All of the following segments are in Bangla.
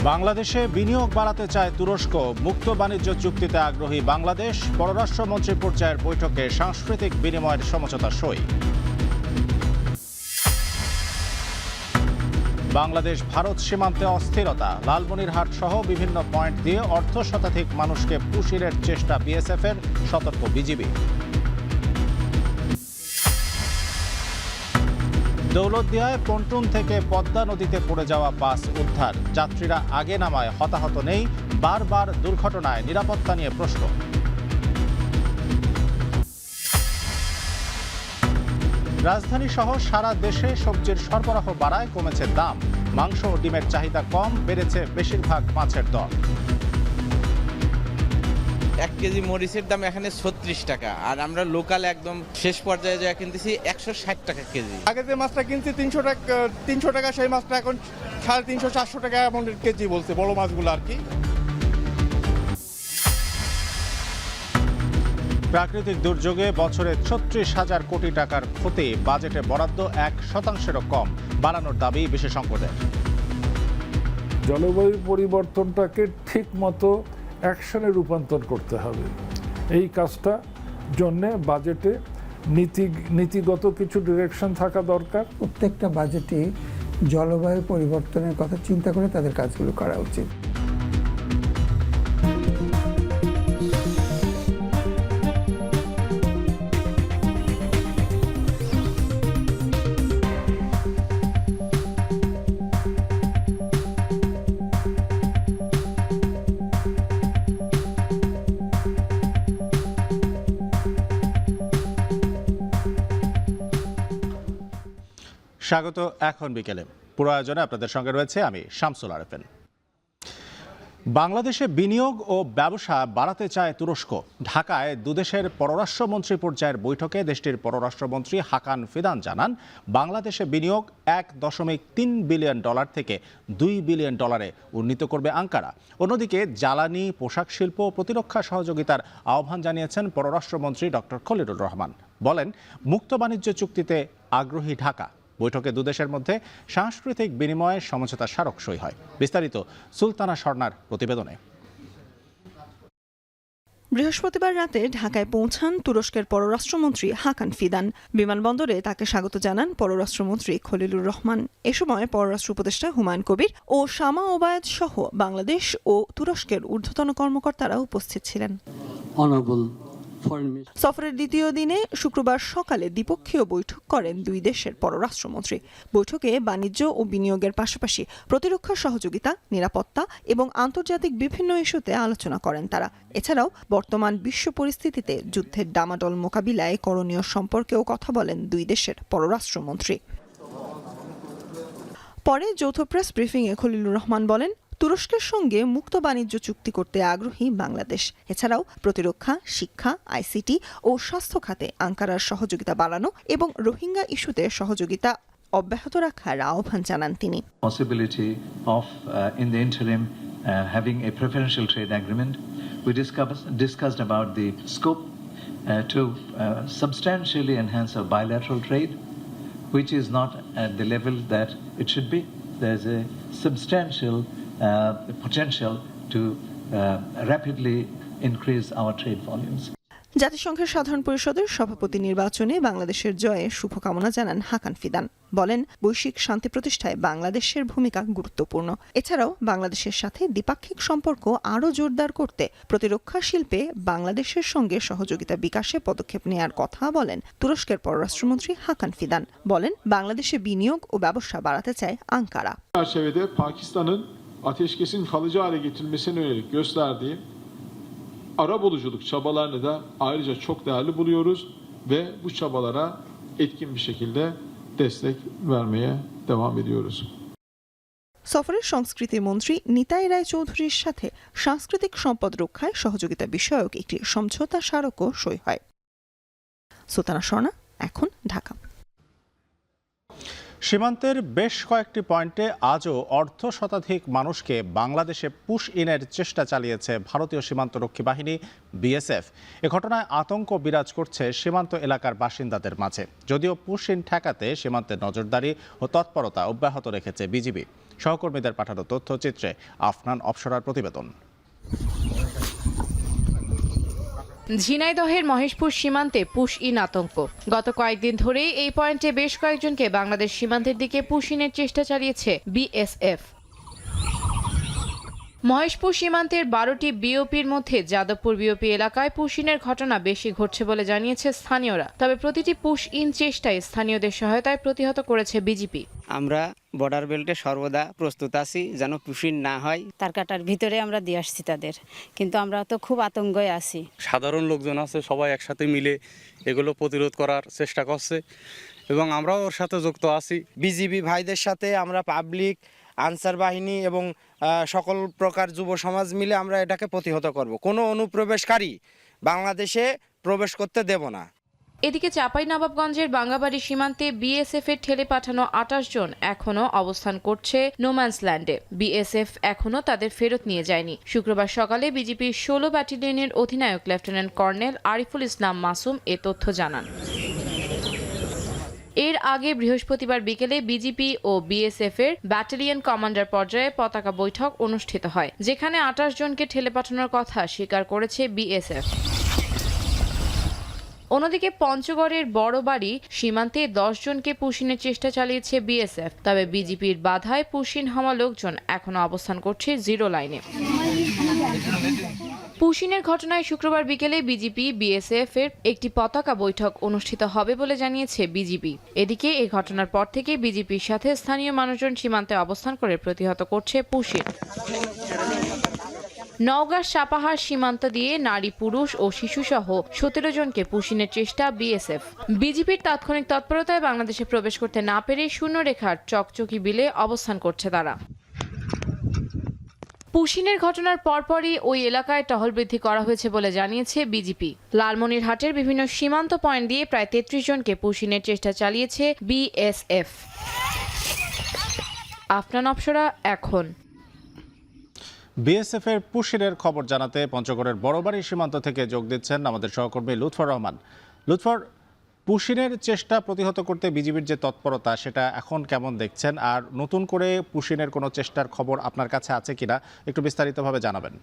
বাংলাদেশে বিনিয়োগ বাড়াতে চায় তুরস্ক, মুক্ত বাণিজ্য চুক্তিতে আগ্রহী বাংলাদেশ, পররাষ্ট্রমন্ত্রী পর্যায়ের বৈঠকে সাংস্কৃতিক বিনিময়ের সমঝোতা সই। বাংলাদেশ ভারত সীমান্তে অস্থিরতা, লালমনিরহাট সহ বিভিন্ন পয়েন্ট দিয়ে অর্ধ শতাধিক মানুষকে পুশিরের চেষ্টা বিএসএফের, সতর্ক বিজিবি। দৌলতদিয়ায় পন্টুন থেকে পদ্মা নদীতে পড়ে যাওয়া বাস উদ্ধার, যাত্রীরা আগে নামায় হতাহত নেই, বারবার দুর্ঘটনায় নিরাপত্তা নিয়ে প্রশ্ন। রাজধানী সহ সারা দেশে সবজির সরবরাহ বাড়ায়, কমেছে দাম, মাংস ও ডিমের চাহিদা কম, বেড়েছে বেশিরভাগ মাছের দর। 1 কেজি মরিচের দাম এখানে 36 টাকা, আর আমরা লোকাল একদম শেষ পর্যায়ে যা কিনতেছি 160 টাকা কেজি। আগে যে মাছটা কিনছি 300 টাকা, সেই মাছটা এখন 350-400 টাকা এমন কেজি বলছে, বড় মাছগুলো আর কি। প্রাকৃতিক দুর্যোগে বছরে 36,000 কোটি টাকার ক্ষতি, বাজেটে বরাদ্দ 1%-ও কম, বাড়ানোর দাবি বিশেষজ্ঞদের। জলবায়ু পরিবর্তনটাকে ঠিক মতো অ্যাকশনে রূপান্তর করতে হবে। এই কাজটা জন্যে বাজেটে নীতিগত কিছু ডিরেকশন থাকা দরকার। প্রত্যেকটা বাজেটে জলবায়ু পরিবর্তনের কথা চিন্তা করে তাদের কাজগুলো করা উচিত। স্বাগত এখন বিকেলে। পুরো আয়োজনে আপনাদের সঙ্গে রয়েছে আমি শামসুল আরেফিন। বাংলাদেশে বিনিয়োগ ও ব্যবসা বাড়াতে চায় তুরস্ক। ঢাকায় দুদেশের পররাষ্ট্রমন্ত্রী পর্যায়ের বৈঠকে দেশটির পররাষ্ট্রমন্ত্রী হাকান ফিদান জানান, বাংলাদেশে বিনিয়োগ $1.3 বিলিয়ন থেকে $2 বিলিয়ন উন্নীত করবে আঙ্কারা। অন্যদিকে জ্বালানি, পোশাক শিল্প ও প্রতিরক্ষা সহযোগিতার আহ্বান জানিয়েছেন পররাষ্ট্রমন্ত্রী ডক্টর খলিলুর রহমান। বলেন, মুক্ত বাণিজ্য চুক্তিতে আগ্রহী ঢাকা। বৈঠকে দুদেশের মধ্যে সাংস্কৃতিক বিনিময়ে সমঝোতা স্মারক সই হয়। বিস্তারিত সুলতানা স্বর্ণার প্রতিবেদনে। বৃহস্পতিবার রাতে ঢাকায় পৌঁছান তুরস্কের পররাষ্ট্রমন্ত্রী হাকান ফিদান। বিমানবন্দরে তাকে স্বাগত জানান পররাষ্ট্রমন্ত্রী খলিলুর রহমান। এ সময় পররাষ্ট্র উপদেষ্টা হুমায়ুন কবির ও শামা ওবায়েদ সহ বাংলাদেশ ও তুরস্কের ঊর্ধ্বতন কর্মকর্তারা উপস্থিত ছিলেন। সফরের দ্বিতীয় দিনে শুক্রবার সকালে দ্বিপক্ষীয় বৈঠক করেন দুই দেশের পররাষ্ট্রমন্ত্রী। বৈঠকে বাণিজ্য ও বিনিয়োগের পাশাপাশি প্রতিরক্ষা সহযোগিতা, নিরাপত্তা এবং আন্তর্জাতিক বিভিন্ন ইস্যুতে আলোচনা করেন তারা। এছাড়াও বর্তমান বিশ্ব পরিস্থিতিতে যুদ্ধের ডামাডোল মোকাবিলায় করণীয় সম্পর্কেও কথা বলেন দুই দেশের পররাষ্ট্রমন্ত্রী। পরে যৌথ প্রেস ব্রিফিংয়ে খলিলুর রহমান বলেন, তুরস্কের সঙ্গে মুক্ত বাণিজ্য চুক্তি করতে আগ্রহী বাংলাদেশ। এছাড়াও প্রতিরক্ষা, শিক্ষা, আইসিটি ও স্বাস্থ্য খাতে আঙ্কারার সহযোগিতা বাড়ানো এবং রোহিঙ্গা ইস্যুতে সহযোগিতা অব্যাহত রাখার আহ্বান জানান তিনি। Possibility of in the interim having a preferential trade agreement. We discussed about the scope to substantially enhance our bilateral trade, which is not at the level that it should be. There's a substantial potential to rapidly increase our trade volumes. জাতিসংঘের সাধারণ পরিষদের সভাপতি নির্বাচনে বাংলাদেশের জয়ে শুভকামনা জানান হাকান ফিদান। বলেন, বৈশ্বিক শান্তি প্রতিষ্ঠায় বাংলাদেশের ভূমিকা গুরুত্বপূর্ণ। এছাড়াও বাংলাদেশের সাথে দ্বিপাক্ষিক সম্পর্ক আরও জোরদার করতে প্রতিরক্ষা শিল্পে বাংলাদেশের সঙ্গে সহযোগিতা বিকাশে পদক্ষেপ নেয়ার কথা বলেন তুরস্কের পররাষ্ট্রমন্ত্রী হাকান ফিদান। বলেন, বাংলাদেশে বিনিয়োগ ও ব্যবসা বাড়াতে চায় Ankara. Pakistan'ın ateşkesin kalıcı hale getirilmesine yönelik gösterdiği arabuluculuk çabalarını da ayrıca çok değerli buluyoruz ve bu çabalara etkin bir şekilde destek vermeye devam ediyoruz. সফরের সংস্কৃতি মন্ত্রী নিতাই রায় চৌধুরীর সাথে সাংস্কৃতিক সম্পদ রক্ষায় সহযোগিতা বিষয়ক একটি সমঝোতা স্মারকও সই হয়। সুলতানা স্বর্ণা, এখন ঢাকা। সীমান্তের বেশ কয়েকটি পয়েন্টে আজও অর্ধ শতাধিক মানুষকে বাংলাদেশে পুশ ইনের চেষ্টা চালিয়েছে ভারতীয় সীমান্তরক্ষী বাহিনী বিএসএফ। এ ঘটনায় আতঙ্ক বিরাজ করছে সীমান্ত এলাকার বাসিন্দাদের মাঝে। যদিও পুশ ইন ঠেকাতে সীমান্তে নজরদারি ও তৎপরতা অব্যাহত রেখেছে বিজিবি। সহকর্মীদের পাঠানো তথ্যচিত্রে আফনান অপসরার প্রতিবেদন। ঝিনাইদহের মহেশপুর সীমান্তে পুশ ইন আতঙ্ক। গত কয়েকদিন ধরেই এই পয়েন্টে বেশ কয়েকজনকে বাংলাদেশ সীমান্তের দিকে পুশ ইনের চেষ্টা চালিয়েছে বিএসএফ। মহেশপুর সীমান্তের 12টি বিওপির মধ্যে যাদবপুর বিওপি এলাকায় পুশ ইনের ঘটনা বেশি ঘটছে বলে জানিয়েছে স্থানীয়রা। তবে প্রতিটি পুশ ইন চেষ্টায় স্থানীয়দের সহায়তায় প্রতিহত করেছে বিজিবি। আমরা বর্ডার বেল্টে সর্বদা প্রস্তুত আছি যেন পুশ ইন না হয়। তার কাটার ভিতরে আমরা দিয়ে আসছি তাদের, কিন্তু আমরা তো খুব আতঙ্কে আছি। সাধারণ লোকজন আছে, সবাই একসাথে মিলে এগুলো প্রতিরোধ করার চেষ্টা করছে এবং আমরাও ওর সাথে যুক্ত আছি। বিজিবি ভাইদের সাথে আমরা পাবলিক, আনসার বাহিনী এবং সকল প্রকার যুব সমাজ মিলে আমরা এটাকে প্রতিহত করব। কোনো অনুপ্রবেশকারী বাংলাদেশে প্রবেশ করতে দেব না। এদিকে চাঁপাইনবাবগঞ্জের বাঙ্গাবাড়ি সীমান্তে বিএসএফ এর ঠেলে পাঠানো 28 জন এখনও অবস্থান করছে নোম্যান্স ল্যান্ডে। বিএসএফ এখনও তাদের ফেরত নিয়ে যায়নি। শুক্রবার সকালে বিজিপির 16 ব্যাটালিয়নের অধিনায়ক লেফটেন্যান্ট কর্নেল আরিফুল ইসলাম মাসুম এ তথ্য জানান। এর আগে বৃহস্পতিবার বিকেলে বিজিপি ও বিএসএফ এর ব্যাটালিয়ন কমান্ডার পর্যায়ে পতাকা বৈঠক অনুষ্ঠিত হয়, যেখানে 28 জনকে ঠেলে পাঠানোর কথা স্বীকার করেছে বিএসএফ। অন্যদিকে পঞ্চগড়ের বড়বাড়ি সীমান্তে 10 জনকে পুশিনের চেষ্টা চালিয়েছে বিএসএফ। তবে বিজিপির বাধায় পুশিন হওয়া লোকজন এখনো অবস্থান করছে জিরো লাইনে। পুশিনের ঘটনায় শুক্রবার বিকেলে বিজিপি বিএসএফ এর একটি পতাকা বৈঠক অনুষ্ঠিত হবে বলে জানিয়েছে বিজিবি। এদিকে এই ঘটনার পর থেকে বিজিপির সাথে স্থানীয় মানুষজন সীমান্তে অবস্থান করে প্রতিহত করছে পুশিন। নওগাঁ সাপাহার সীমান্ত দিয়ে নারী, পুরুষ ও শিশুসহ 17 জনকে পুশিনের চেষ্টা বিএসএফ। বিজিপির তাৎক্ষণিক তৎপরতায় বাংলাদেশে প্রবেশ করতে না পেরে শূন্যরেখার চকচকি বিলে অবস্থান করছে তারা। পুশিনের ঘটনার পরপরই ওই এলাকায় টহল বৃদ্ধি করা হয়েছে বলে জানিয়েছে বিজিপি। লালমনিরহাটের বিভিন্ন সীমান্ত পয়েন্ট দিয়ে প্রায় 33 জনকে পুশিনের চেষ্টা চালিয়েছে বিএসএফ। আফনান অপসরা, এখন। বিএসএফ এর পুশিনের খবর জানাতে পঞ্চগড়ের বড়বাড়ি সীমান্ত থেকে যোগ দিচ্ছেন আমাদের সহকর্মী লুৎফর রহমান। লুৎফর, পুশিনের চেষ্টা প্রতিহত করতে বিজিবির যে তৎপরতা, সেটা এখন কেমন দেখছেন? আর নতুন করে পুশিনের কোনো চেষ্টার খবর আপনার কাছে আছে কিনা একটু বিস্তারিতভাবে জানাবেন।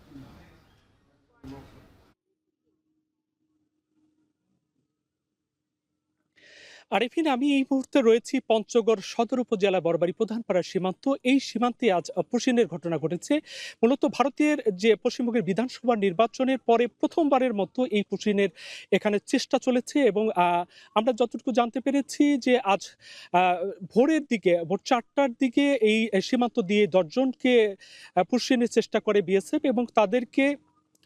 আরিফিন, আমি এই মুহূর্তে রয়েছি পঞ্চগড় সদর উপজেলা বড়বাড়ি প্রধানপাড়া সীমান্ত। এই সীমান্তে আজ পুশিনের ঘটনা ঘটেছে। মূলত ভারতের যে পশ্চিমবঙ্গের বিধানসভা নির্বাচনের পরে প্রথমবারের মতো এই পুশিনের এখানে চেষ্টা চলেছে এবং আমরা যতটুকু জানতে পেরেছি যে আজ ভোরের দিকে, ভোর 4টার দিকে এই সীমান্ত দিয়ে 10 জনকে পুশিনের চেষ্টা করে বিএসএফ এবং তাদেরকে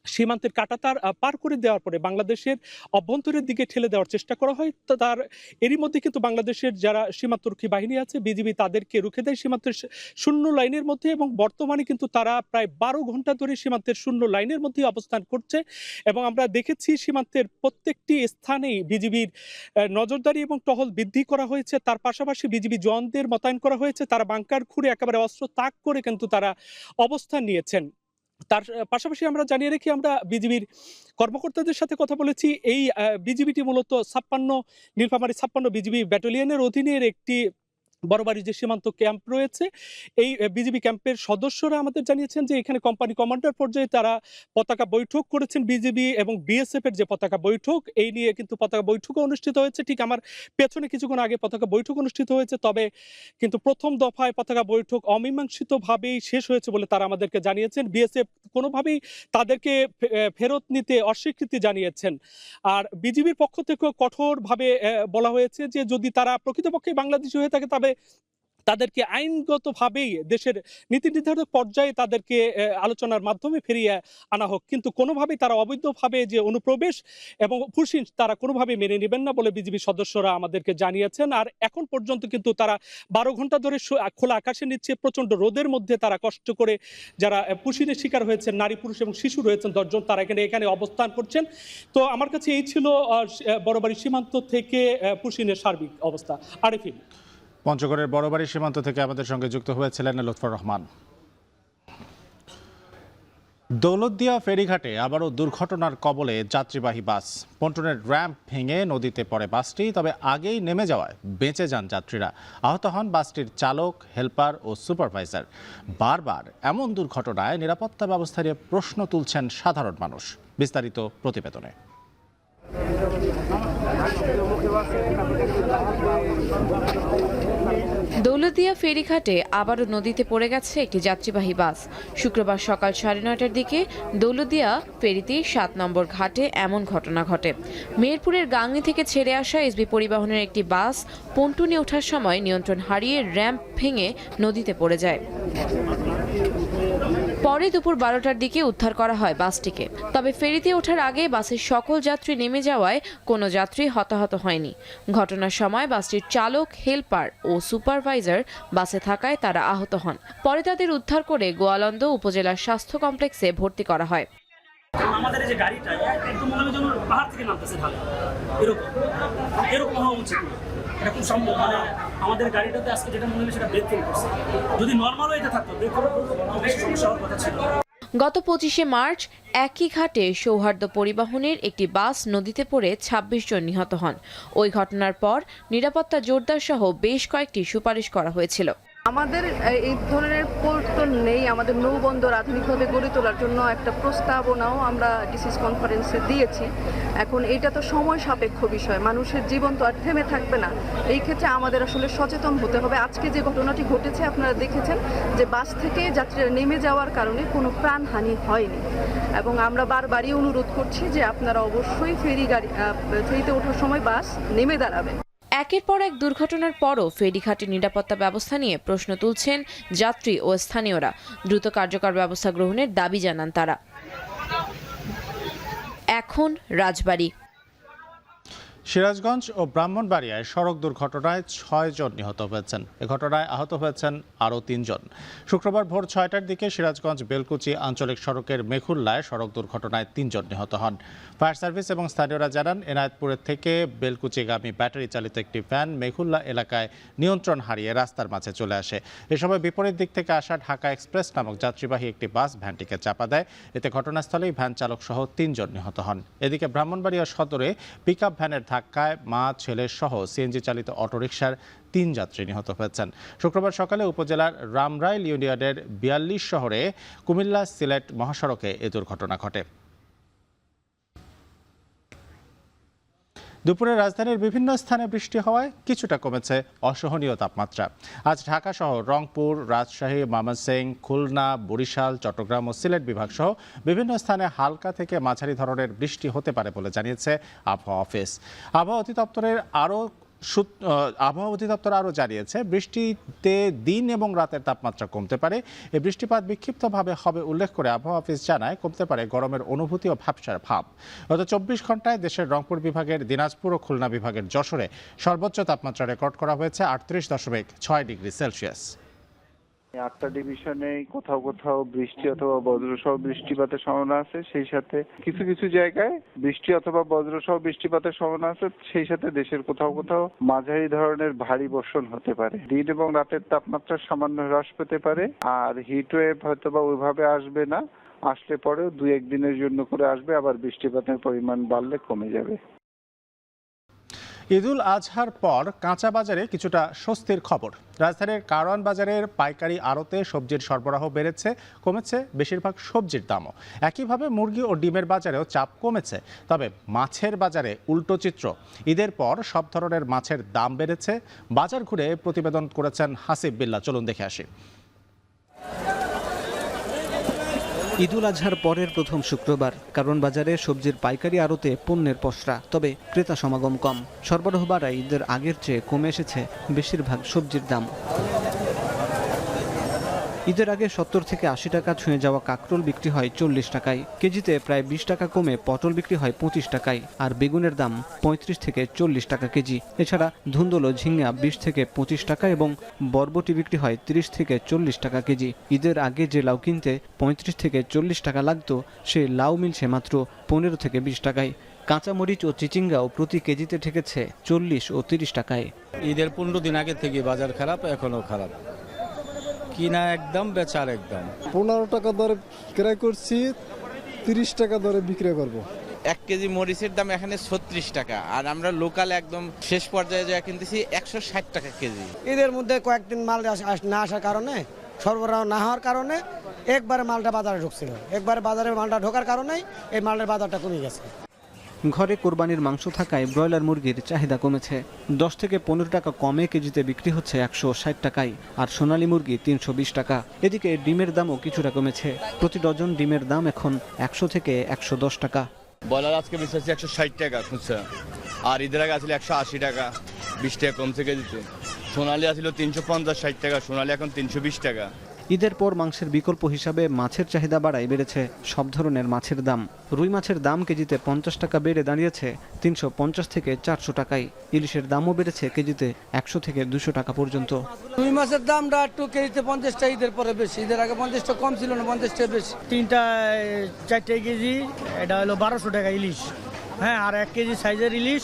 সীমান্তের কাঁটাতার পার করে দেওয়ার পরে বাংলাদেশের অভ্যন্তরের দিকে ঠেলে দেওয়ার চেষ্টা করা হয়। তার এরই মধ্যে কিন্তু বাংলাদেশের যারা সীমান্তরক্ষী বাহিনী আছে, বিজিবি, তাদেরকে রুখে দেয় সীমান্তের শূন্য লাইনের মধ্যে এবং বর্তমানে কিন্তু তারা প্রায় 12 ঘন্টা ধরে সীমান্তের শূন্য লাইনের মধ্যে অবস্থান করছে এবং আমরা দেখেছি সীমান্তের প্রত্যেকটি স্থানেই বিজিবির নজরদারি এবং টহল বৃদ্ধি করা হয়েছে। তার পাশাপাশি বিজিবি জওয়ানদের মোতায়েন করা হয়েছে। তারা বাংকার খুঁড়ে একেবারে অস্ত্র তাক করে কিন্তু তারা অবস্থান নিয়েছেন। তার পাশাপাশি আমরা জানিয়ে রেখি, আমরা বিজিবির কর্মকর্তাদের সাথে কথা বলেছি। এই বিজিবিটি মূলত 56 নীলফামারী 56 বিজিবি ব্যাটালিয়নের অধীনের একটি বড়বাড়ি যে সীমান্ত ক্যাম্প রয়েছে, এই বিজিবি ক্যাম্পের সদস্যরা আমাদের জানিয়েছেন যে এখানে কোম্পানি কমান্ডার পর্যায়ে তারা পতাকা বৈঠক করেছেন। বিজিবি এবং বিএসএফ এর যে পতাকা বৈঠক, এই নিয়ে কিন্তু পতাকা বৈঠকও অনুষ্ঠিত হয়েছে। ঠিক আমার পেছনে কিছুক্ষণ আগে পতাকা বৈঠক অনুষ্ঠিত হয়েছে। তবে কিন্তু প্রথম দফায় পতাকা বৈঠক অমীমাংসিতভাবেই শেষ হয়েছে বলে তারা আমাদেরকে জানিয়েছেন। বিএসএফ কোনোভাবেই তাদেরকে ফেরত নিতে অস্বীকৃতি জানিয়েছেন। আর বিজিবির পক্ষ থেকেও কঠোরভাবে বলা হয়েছে যে যদি তারা প্রকৃতপক্ষে বাংলাদেশি হয়ে থাকে তবে তাদেরকে আইনগতভাবেই দেশের নীতি নির্ধারক পর্যায়ে তাদেরকে আলোচনার মাধ্যমে ফিরিয়ে আনা হোক, কিন্তু কোনোভাবেই তারা অবৈধভাবে যে অনুপ্রবেশ এবং পুশিন তারা কোনোভাবেই মেনে নেবেন না বলে বিজিবি সদস্যরা আমাদেরকে জানিয়েছেন। আর এখন পর্যন্ত কিন্তু তারা 12 ঘন্টা ধরে খোলা আকাশে নিচ্ছে, প্রচণ্ড রোদের মধ্যে তারা কষ্ট করে যারা পুশিনের শিকার হয়েছেন, নারী, পুরুষ এবং শিশু রয়েছেন 10 জন, তারা এখানে অবস্থান করছেন। তো আমার কাছে এই ছিল বড়বাড়ি সীমান্ত থেকে পুশিনের সার্বিক অবস্থা। আরিফিন। পঞ্চগড়ের বড়বাড়ি সীমান্ত থেকে আমাদের সঙ্গে যুক্ত হয়েছিলেন লুৎফর রহমান। দৌলতদিয়া ফেরিঘাটে আবারও দুর্ঘটনার কবলে যাত্রীবাহী বাস। পন্টনের র্যাম্প ভেঙে নদীতে পড়ে বাসটি, তবে আগেই নেমে যাওয়ায় বেঁচে যান যাত্রীরা। আহত হন বাসটির চালক, হেলপার ও সুপারভাইজার। বারবার এমন দুর্ঘটনায় নিরাপত্তা ব্যবস্থা নিয়ে প্রশ্ন তুলছেন সাধারণ মানুষ। বিস্তারিত প্রতিবেদনে। দৌলতদিয়া ফেরিঘাটে আবারও নদীতে পড়ে গেছে একটি যাত্রীবাহী বাস। শুক্রবার সকাল 9:30টার দিকে দৌলতদিয়া ফেরিতে 7 নম্বর ঘাটে এমন ঘটনা ঘটে। মেহেরপুরের গাংনী থেকে ছেড়ে আসা এসবি পরিবহনের একটি বাস পন্টুনে ওঠার সময় নিয়ন্ত্রণ হারিয়ে র্যাম্প ভেঙে নদীতে পড়ে যায়। পরে দুপুর 12টার দিকে উদ্ধার করা হয় বাসটিকে। তবে ফেরিতে ওঠার আগে বাসের সকল যাত্রী নেমে যাওয়ায় কোনো যাত্রী হতাহত হয়নি। ঘটনার সময় বাসটির চালক, হেলপার ও সুপারভাইজার বাসে থাকায় তারা আহত হন। পরে তাদের উদ্ধার করে গোয়ালন্দ উপজেলা স্বাস্থ্য কমপ্লেক্সে ভর্তি করা হয়। আমাদের যে গাড়িটা একদম মনে হয় যেন পাহাড় থেকে নামতেছে ঢালে, এরকম হওয়া উচিত না। এটা খুব সম্ভব, মানে আমাদের গাড়িটাতে আজকে যেটা মনে হয় সেটা ব্রেক ফেল করছে। যদি নর্মাল ওয়েতে থাকতো ব্রেক ফেল বেশি সমস্যা হওয়ার কথা ছিল। গত 25শে মার্চ একই ঘাটে সৌহার্দ্য পরিবহনের একটি বাস নদীতে পড়ে 26 জন নিহত হন। ওই ঘটনার পর নিরাপত্তা জোরদার সহ বেশ কয়েকটি সুপারিশ করা হয়েছিল। আমাদের এই ধরনের পোর্ট তো নেই, আমাদের নৌবন্দর আধুনিকভাবে গড়ে তোলার জন্য একটা প্রস্তাবনাও আমরা ডিসিস কনফারেন্সে দিয়েছি। এখন এটা তো সময় সাপেক্ষ বিষয়, মানুষের জীবন তো আর থেমে থাকবে না। এই ক্ষেত্রে আমাদের আসলে সচেতন হতে হবে। আজকে যে ঘটনাটি ঘটেছে আপনারা দেখেছেন যে বাস থেকে যাত্রীরা নেমে যাওয়ার কারণে কোনো প্রাণহানি হয়নি, এবং আমরা বারবারই অনুরোধ করছি যে আপনারা অবশ্যই ফেরিতে ওঠার সময় বাস নেমে দাঁড়াবেন। একের পর এক দুর্ঘটনার পরও ফেরিঘাটের নিরাপত্তা ব্যবস্থা নিয়ে প্রশ্ন তুলছেন যাত্রী ও স্থানীয়রা। দ্রুত কার্যকর ব্যবস্থা গ্রহণের দাবি জানান তারা। এখন রাজবাড়ী। সিরাজগঞ্জ ও ব্রাহ্মণবাড়িয়ায় সড়ক দুর্ঘটনায় 6 জন নিহত হয়েছেন। এ ঘটনায় আহত হয়েছেন আরও 3 জন। শুক্রবার ভোর 6টার দিকে সিরাজগঞ্জ বেলকুচি আঞ্চলিক সড়কের মেখুল্লায় সড়ক দুর্ঘটনায় 3 জন নিহত হন। ফায়ার সার্ভিস এবং স্থানীয়রা জানান, এনায়েতপুরের থেকে বেলকুচিগামী ব্যাটারি চালিত একটি ভ্যান মেখুল্লা এলাকায় নিয়ন্ত্রণ হারিয়ে রাস্তার মাঝে চলে আসে। এ সময় বিপরীত দিক থেকে আসা ঢাকা এক্সপ্রেস নামক যাত্রীবাহী একটি বাস ভ্যানটিকে চাপা দেয়। এতে ঘটনাস্থলেই ভ্যান চালক সহ 3 জন নিহত হন। এদিকে ব্রাহ্মণবাড়িয়া সদরে পিকআপ ভ্যানের ধাক্কায় মা, ছেলে সহ সিএনজি চালিত অটোরিকশার 3 যাত্রী নিহত হয়েছেন। শুক্রবার সকালে উপজেলার রামরাইল ইউনিয়নের 42 শহরে কুমিল্লা সিলেট মহাসড়কে এ দুর্ঘটনা ঘটে। দুপুরে রাজধানীর বিভিন্ন স্থানে বৃষ্টি হওয়ায় কিছুটা কমেছে অসহনীয় তাপমাত্রা। আজ ঢাকা সহ রংপুর, রাজশাহী, ময়মনসিংহ, খুলনা, বরিশাল, চট্টগ্রাম ও সিলেট বিভাগ সহ বিভিন্ন স্থানে হালকা থেকে মাঝারি ধরনের বৃষ্টি হতে পারে বলে জানিয়েছে আবহাওয়া অফিস। আবহাওয়া অধিদপ্তর আরও জানিয়েছে, বৃষ্টিতে দিন এবং রাতের তাপমাত্রা কমতে পারে। এই বৃষ্টিপাত বিক্ষিপ্তভাবে হবে উল্লেখ করে আবহাওয়া অফিস জানায়, কমতে পারে গরমের অনুভূতি ও ভ্যাপসার ভাব। গত 24 ঘন্টায় দেশের রংপুর বিভাগের দিনাজপুর ও খুলনা বিভাগের যশোরে সর্বোচ্চ তাপমাত্রা রেকর্ড করা হয়েছে 38.6 ডিগ্রি সেলসিয়াস। 8টা ডিভিশনে কোথাও কোথাও বৃষ্টি অথবা বজ্রসহ বৃষ্টিপাতের সম্ভাবনা আছে, সেই সাথে কিছু কিছু জায়গায় বৃষ্টি অথবা বজ্রসহ বৃষ্টিপাতের সম্ভাবনা আছে, সেই সাথে দেশের কোথাও কোথাও মাঝারি ধরনের ভারী বর্ষণ হতে পারে। দিন এবং রাতের তাপমাত্রা সামান্য হ্রাস পেতে পারে, আর হিটওয়েভ হয়তোবা ওইভাবে আসবে না, আসলে পরেও 2-1 দিনের জন্য করে আসবে, আবার বৃষ্টিপাতের পরিমাণ বাড়লে কমে যাবে। ঈদুল আজহার পর কাঁচা বাজারে কিছুটা স্বস্তির খবর। রাজধানীর কারওয়ান বাজারের পাইকারি আড়তে সবজির সরবরাহ বেড়েছে, কমেছে বেশিরভাগ সবজির দামও। একইভাবে মুরগি ও ডিমের বাজারেও চাপ কমেছে। তবে মাছের বাজারে উল্টো চিত্র। ঈদের পর সব ধরনের মাছের দাম বেড়েছে। বাজার ঘুরে প্রতিবেদন করেছেন হাসিব বিল্লাহ। চলুন দেখে আসি। ঈদুল আজহার পরের প্রথম শুক্রবার কারওয়ান বাজারে সবজির পাইকারি আড়তে পণ্যের পসরা, তবে ক্রেতা সমাগম কম। সরবরাহ বাড়ায় ঈদের আগের চেয়ে কমে এসেছে বেশিরভাগ সবজির দাম। ঈদের আগে 70 থেকে 80 টাকা ছুঁয়ে যাওয়া কাঁকরোল বিক্রি হয় 40 টাকায়, কেজিতে প্রায় 20 টাকা কমে পটল বিক্রি হয় 25 টাকায়, আর বেগুনের দাম 35 থেকে 40 টাকা কেজি। এছাড়া ধুন্দুল, ঝিঙ্গা 20 থেকে 25 টাকা এবং বরবটি বিক্রি হয় 30 থেকে 40 টাকা কেজি। ঈদের আগে যে লাউ কিনতে 35 থেকে 40 টাকা লাগতো, সে লাউ মিলছে মাত্র 15 থেকে 20 টাকায়। কাঁচামরিচ ও চিচিঙ্গাও প্রতি কেজিতে ঠেকেছে 40 ও 30 টাকায়। ঈদের 15 দিন আগে থেকে বাজার খারাপ, এখনো খারাপ। কিনা একদম, বেচার একদম। 15 টাকা দরে ক্রয় করছি, 30 টাকা দরে বিক্রি করব। 1 কেজি মরিচের দাম এখানে 36 টাকা, আর আমরা লোকাল একদম শেষ পর্যায়ে যা কিনতেছি 160 টাকা কেজি। ঈদের মধ্যে কয়েকদিন মাল না আসার কারণে, সরবরাহ না হওয়ার কারণে একবারে মালটা বাজারে ঢুকছিল। একবারে বাজারে মালটা ঢোকার কারণেই এই মালের বাজারটা কমে গেছে। ঘরে কোরবানির মাংস থাকায় ব্রয়লার মুরগির চাহিদা কমেছে। 10 থেকে 15 টাকা কমে কেজিতে বিক্রি হচ্ছে 160 টাকায়, আর সোনালী মুরগি 320 টাকা। এদিকে ডিমের দামও কিছুটা কমেছে। প্রতি ডজন ডিমের দাম এখন 100 থেকে 110 টাকা। ব্রয়লার আজকে বেচেছি 160 টাকা খুচরা, আর ঈদের আগে আসলে 180 টাকা, 20 টাকা কমছে কেজিতে। সোনালী আসলে 350-60 টাকা, সোনালী এখন 320 টাকা। ঈদের পর মাংসের বিকল্প হিসাবে মাছের চাহিদা বাড়ায় বেড়েছে সব ধরনের মাছের দাম। রুই মাছের দাম কেজিতে 50 টাকা বেড়ে দাঁড়িয়েছে 350 থেকে 400 টাকায়। ইলিশের দামও বেড়েছে কেজিতে 100 থেকে 200 টাকা পর্যন্ত। রুই মাছের দামটা একটু কেজিতে 50 টাকা ঈদের পরে বেশি। ঈদের আগে 50 টাকা কম ছিল না, 50 টাকা বেশি। 4 কেজি, এটা হলো 1200 টাকা ইলিশ। হ্যাঁ, আর 1 কেজি সাইজের ইলিশ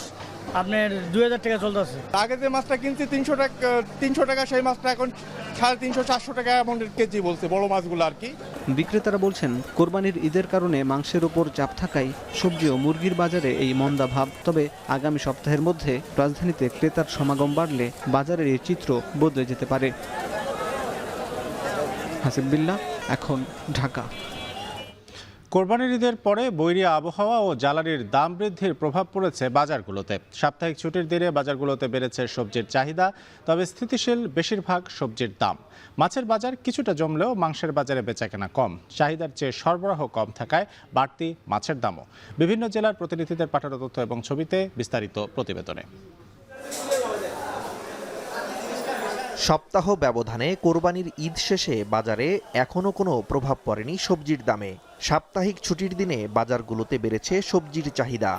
আপনার 2000 টাকা চলতেছে। আগে যে মাছটা কিনছি 300 টাকা, সেই মাছটা এখন 350-400 টাকা এমন কেজি বলছে, বড় মাছগুলো আর কি। বিক্রেতারা বলছেন, কোরবানির ঈদের কারণে মাংসের উপর চাপ থাকায় সবজি ও মুরগির বাজারে এই মন্দা ভাব। তবে আগামী সপ্তাহের মধ্যে রাজধানীতে ক্রেতার সমাগম বাড়লে বাজারের এই চিত্র বদলে যেতে পারে। হাসিব বিল্লাহ, এখন, ঢাকা। কোরবানির ঈদের পরে বৈরী আবহাওয়া ও জ্বালানির দাম বৃদ্ধির প্রভাব পড়েছে বাজারগুলোতে। সাপ্তাহিক ছুটির দিনে বাজারগুলোতে বেড়েছে সবজির চাহিদা, তবে স্থিতিশীল বেশিরভাগ সবজির দাম। মাছের বাজার কিছুটা জমলেও মাংসের বাজারে বেচাকেনা কম। চাহিদার চেয়ে সরবরাহ কম থাকায় বাড়তি মাছের দামও। বিভিন্ন জেলার প্রতিনিধিদের পাঠানো তথ্য এবং ছবিতে বিস্তারিত প্রতিবেদনে। সপ্তাহ ব্যবধানে কোরবানির ঈদ শেষে বাজারে এখনও কোনো প্রভাব পড়েনি সবজির দামে। সাপ্তাহিক ছুটির দিনে বাজারগুলোতে বেড়েছে সবজির চাহিদা।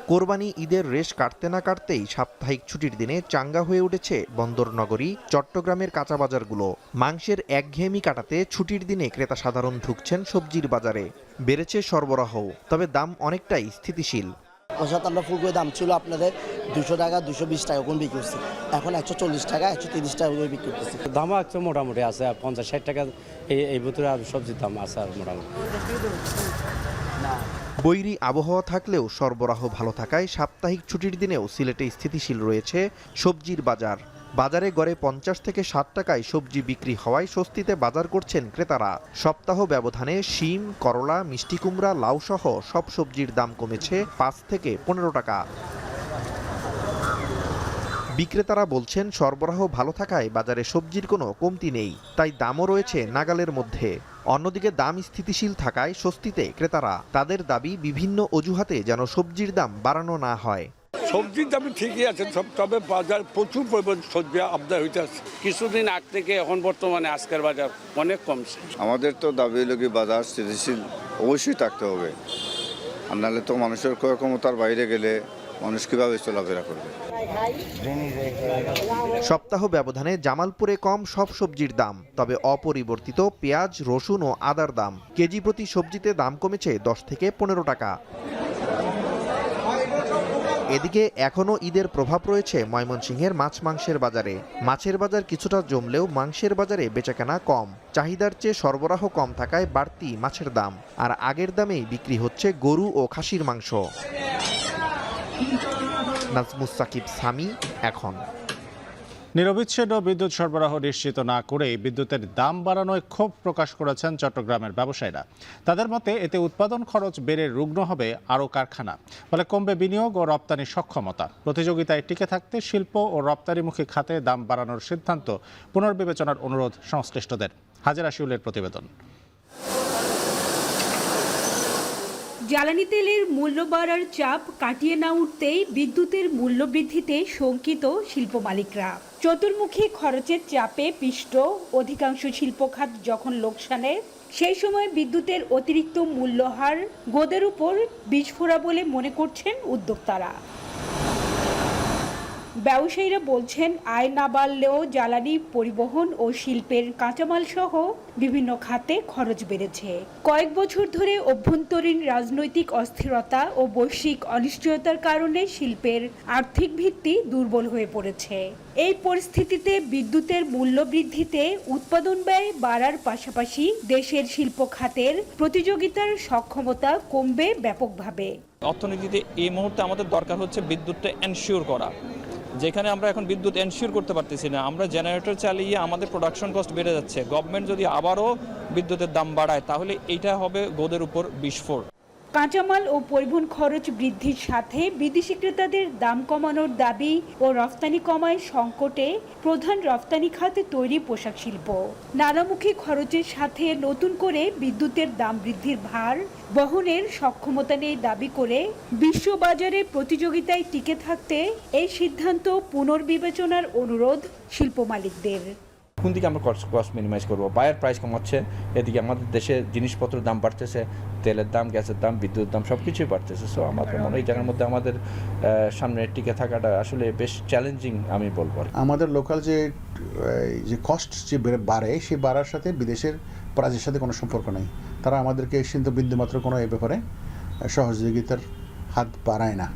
কোরবানি ঈদের রেশ কাটতে না কাটতেই সাপ্তাহিক ছুটির দিনে চাঙ্গা হয়ে উঠেছে বন্দরনগরী চট্টগ্রামের কাঁচা বাজারগুলো। মাংসের একঘেয়েমি কাটাতে ছুটির দিনে ক্রেতা সাধারণ ঢুকছেন সবজির বাজারে। বেড়েছে সরবরাহ, তবে দাম অনেকটাই স্থিতিশীল। আমরা ফুলকপির দাম ছিল আপনাদের 200 টাকা, 220 টাকা কোন বিক্রি করছি, এখন 140 টাকা, 130 টাকা বিক্রি করছি। দামও একটু মোটামুটি আছে, 50-60 টাকা এই ভিতরে আর সবজির দাম আছে আর মোটামুটি। বৈরী আবহাওয়া থাকলেও সরবরাহ ভালো থাকায় সাপ্তাহিক ছুটির দিনেও সিলেটে স্থিতিশীল রয়েছে সবজির বাজার। বাজারে গড়ে 50 থেকে 60 টাকায় সবজি বিক্রি হওয়ায় স্বস্তিতে বাজার করছেন ক্রেতারা। সপ্তাহ ব্যবধানে শিম, করলা, মিষ্টি কুমড়া, লাউ সহ সব সবজির দাম কমেছে 5 থেকে 15 টাকা। বিক্রেতারা বলছেন, সরবরাহ ভালো থাকায় বাজারে সবজির কোনো কমতি নেই, তাই দামও রয়েছে নাগালের মধ্যে। অন্যদিকে দাম স্থিতিশীল থাকায় স্বস্তিতে ক্রেতারা। তাদের দাবি, বিভিন্ন অজুহাতে যেন সবজির দাম বাড়ানো না হয়। সবজির দাম ঠিকই আছে, তবে বাজার প্রচুর পরিমাণ সবজি আমদানি হইতে আছে। কিছুদিন আগ থেকে এখন বর্তমানে আজকের বাজার অনেক কমছে। আমাদের তো দাবি হলো কি বাজার স্থিতিশীল অবশ্যই থাকতে হবে, আর নাহলে তো মানুষের ক্রয় ক্ষমতার বাইরে গেলে মানুষ কিভাবে চলাফেরা করবে। সপ্তাহ ব্যবধানে জামালপুরে কম সব সবজির দাম, তবে অপরিবর্তিত পেঁয়াজ, রসুন ও আদার দাম। কেজি প্রতি সবজিতে দাম কমেছে 10 থেকে 15 টাকা। এদিকে এখনও ঈদের প্রভাব রয়েছে ময়মনসিংহের মাছ মাংসের বাজারে। মাছের বাজার কিছুটা জমলেও মাংসের বাজারে বেচাকেনা কম। চাহিদার চেয়ে সরবরাহ কম থাকায় বাড়তি মাছের দাম, আর আগের দামেই বিক্রি হচ্ছে গরু ও খাসির মাংস। নাজমুস সাকিব, সামি, এখন। নিরবিচ্ছিন্ন বিদ্যুৎ সরবরাহ নিশ্চিত না করেই বিদ্যুতের দাম বাড়ানোয় ক্ষোভ প্রকাশ করেছেন চট্টগ্রামের ব্যবসায়ীরা। তাদের মতে এতে উৎপাদন খরচ বেড়ে রুগ্ন হবে আরও কারখানা, ফলে কমবে বিনিয়োগ ও রপ্তানির সক্ষমতা। প্রতিযোগিতায় টিকে থাকতে শিল্প ও রপ্তানিমুখী খাতে দাম বাড়ানোর সিদ্ধান্ত পুনর্বিবেচনার অনুরোধ সংশ্লিষ্টদের। হাজেরা শিউলের প্রতিবেদন। জ্বালানি তেলের মূল্য বাড়ার চাপ কাটিয়ে না উঠতেই বিদ্যুতের মূল্য বৃদ্ধিতে শঙ্কিত শিল্প মালিকরা। চতুর্মুখী খরচের চাপে পিষ্ট অধিকাংশ শিল্প খাত যখন লোকসানে, সেই সময় বিদ্যুতের অতিরিক্ত মূল্যহার গোদের উপর বীজফোঁড়া বলে মনে করছেন উদ্যোক্তারা। ব্যবসায়ীরা বলছেন আয় না বাড়লেও জ্বালানি, পরিবহন ও শিল্পের কাঁচামাল সহ বিভিন্ন খাতে খরচ বেড়েছে। কয়েক বছর ধরে অভ্যন্তরীণ রাজনৈতিক অস্থিরতা ও বৈশ্বিক অনিশ্চয়তার কারণে শিল্পের আর্থিক ভিত্তি দুর্বল হয়ে পড়েছে। এই পরিস্থিতিতে বিদ্যুতের মূল্য বৃদ্ধিতে উৎপাদন ব্যয় বাড়ার পাশাপাশি দেশের শিল্প খাতের প্রতিযোগিতার সক্ষমতা কমবে ব্যাপকভাবে। অর্থনীতিতে এই মুহূর্তে আমাদের দরকার হচ্ছে বিদ্যুৎটা এনশিওর করা, যেখানে আমরা এখন বিদ্যুৎ এনশিওর করতে পারতেছি না। আমরা জেনারেটর চালিয়ে আমাদের প্রোডাকশন কস্ট বেড়ে যাচ্ছে। গভর্নমেন্ট যদি আবারও বিদ্যুতের দাম বাড়ায় তাহলে এইটা হবে গোদের উপর বিস্ফোরণ। কাঁচামাল ও পরিবহন খরচ বৃদ্ধির সাথে বিদেশি ক্রেতাদের দাম কমানোর দাবি ও রফতানি কমায় সংকটে প্রধান রফতানি খাতে তৈরি পোশাক শিল্প। নানামুখী খরচের সাথে নতুন করে বিদ্যুতের দাম বৃদ্ধির ভার বহনের সক্ষমতা নেই দাবি করে বিশ্ববাজারে প্রতিযোগিতায় টিকে থাকতে এই সিদ্ধান্ত পুনর্বিবেচনার অনুরোধ শিল্প মালিকদের। কোন দিকে আমরা কস্ট মিনিমাইজ করবো? বায়ার প্রাইস কমাচ্ছে, এদিকে আমাদের দেশে জিনিসপত্রের দাম বাড়তেছে, তেলের দাম, গ্যাসের দাম, বিদ্যুতের দাম সব কিছুই বাড়তেছে। সো আমাদের মনে হয় এই জায়গার মধ্যে আমাদের সামনে টিকে থাকাটা আসলে বেশ চ্যালেঞ্জিং আমি বলবো। আমাদের লোকাল যে কস্ট যে বাড়ে, সেই বাড়ার সাথে বিদেশের প্রাইজের সাথে কোনো সম্পর্ক নেই। তারা আমাদেরকে কিন্তু বিন্দুমাত্র কোনো এই ব্যাপারে সহযোগিতার হাত বাড়ায় না।